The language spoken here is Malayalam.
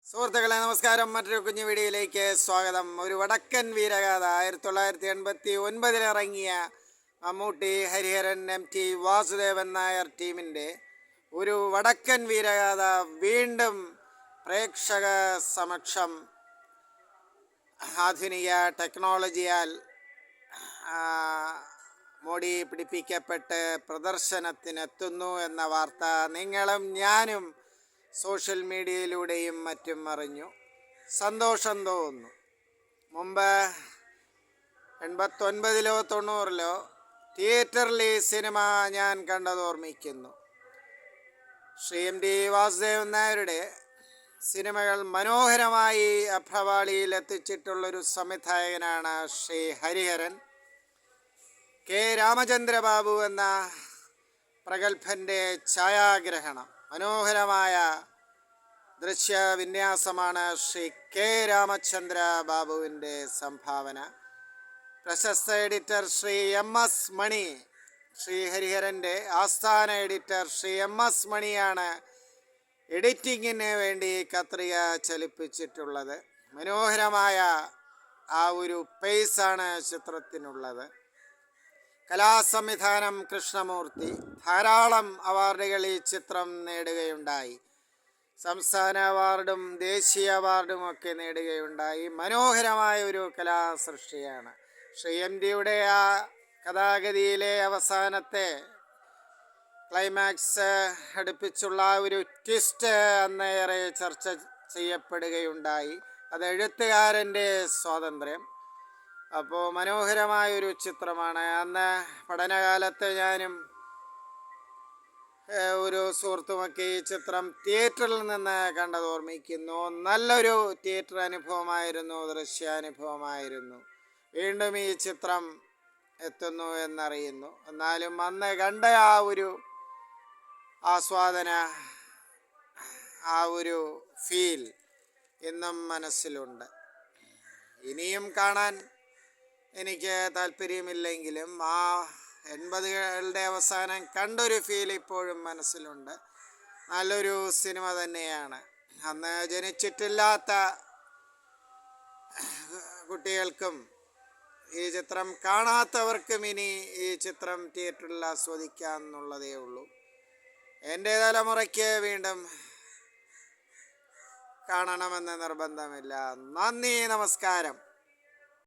സുഹൃത്തുക്കളെ നമസ്കാരം. മറ്റൊരു കുഞ്ഞു വീഡിയോയിലേക്ക് സ്വാഗതം. ഒരു വടക്കൻ വീരഗാഥ 1989 ഇറങ്ങിയ മമ്മൂട്ടി, ഹരിഹരൻ, MT വാസുദേവൻ നായർ ടീമിൻ്റെ ഒരു വടക്കൻ വീരഗാഥ വീണ്ടും പ്രേക്ഷക സമക്ഷം ആധുനിക ടെക്നോളജിയാൽ മോടി പിടിപ്പിക്കപ്പെട്ട് പ്രദർശനത്തിനെത്തുന്നു എന്ന വാർത്ത നിങ്ങളും ഞാനും സോഷ്യൽ മീഡിയയിലൂടെയും മറ്റും അറിഞ്ഞു. സന്തോഷം തോന്നുന്നു. മുമ്പ് 89-ലോ 90-ലോ തിയേറ്ററിൽ ഈ സിനിമ ഞാൻ കണ്ടത് ഓർമ്മിക്കുന്നു. ശ്രീ MT വാസുദേവൻ നായരുടെ സിനിമകൾ മനോഹരമായി അഭ്രവാളിയിൽ എത്തിച്ചിട്ടുള്ളൊരു സംവിധായകനാണ് ശ്രീ ഹരിഹരൻ. K. രാമചന്ദ്രബാബു എന്ന പ്രഗത്ഭൻ്റെ ഛായാഗ്രഹണം, മനോഹരമായ ദൃശ്യവിന്യാസമാണ് ശ്രീ K. രാമചന്ദ്ര ബാബുവിൻ്റെ സംഭാവന. പ്രശസ്ത എഡിറ്റർ ശ്രീ MS മണി, ശ്രീ ഹരിഹരൻ്റെ ആസ്ഥാന എഡിറ്റർ ശ്രീ MS മണിയാണ് എഡിറ്റിങ്ങിന് വേണ്ടി കത്രിക ചലിപ്പിച്ചിട്ടുള്ളത്. മനോഹരമായ ആ ഒരു പേസാണ് ചിത്രത്തിനുള്ളത്. കലാസംവിധാനം കൃഷ്ണമൂർത്തി. ധാരാളം അവാർഡുകൾ ഈ ചിത്രം നേടുകയുണ്ടായി. സംസ്ഥാന അവാർഡും ദേശീയ അവാർഡുമൊക്കെ നേടുകയുണ്ടായി. മനോഹരമായ ഒരു കലാസൃഷ്ടിയാണ്. ശ്രീ MTയുടെ ആ കഥാഗതിയിലെ അവസാനത്തെ ക്ലൈമാക്സ് അടുപ്പിച്ചുള്ള ഒരു ട്വിസ്റ്റ് അന്നേറെ ചർച്ച ചെയ്യപ്പെടുകയുണ്ടായി. അത് എഴുത്തുകാരൻ്റെ സ്വാതന്ത്ര്യം. അപ്പോൾ മനോഹരമായൊരു ചിത്രമാണ്. അന്ന് പഠനകാലത്ത് ഞാനും ഒരു സുഹൃത്തുമൊക്കെ ഈ ചിത്രം തിയേറ്ററിൽ നിന്ന് കണ്ടത് ഓർമ്മിക്കുന്നു. നല്ലൊരു തിയേറ്റർ അനുഭവമായിരുന്നു, ദൃശ്യാനുഭവമായിരുന്നു. വീണ്ടും ഈ ചിത്രം എത്തുന്നു എന്നറിയുന്നു. എന്നാലും അന്ന് കണ്ട ആ ഒരു ആസ്വാദന, ആ ഒരു ഫീൽ ഇന്നും മനസ്സിലുണ്ട്. ഇനിയും കാണാൻ എനിക്ക് താല്പര്യമില്ലെങ്കിലും ആ 80കളുടെ അവസാനം കണ്ടൊരു ഫീൽ ഇപ്പോഴും മനസ്സിലുണ്ട്. നല്ലൊരു സിനിമ തന്നെയാണ്. അന്ന് ജനിച്ചിട്ടില്ലാത്ത കുട്ടികൾക്കും ഈ ചിത്രം കാണാത്തവർക്കും ഇനി ഈ ചിത്രം തിയേറ്ററിൽ ആസ്വദിക്കാം എന്നുള്ളതേ ഉള്ളൂ. എൻ്റെ തലമുറയ്ക്ക് വീണ്ടും കാണണമെന്ന് നിർബന്ധമില്ല. നന്ദി, നമസ്കാരം.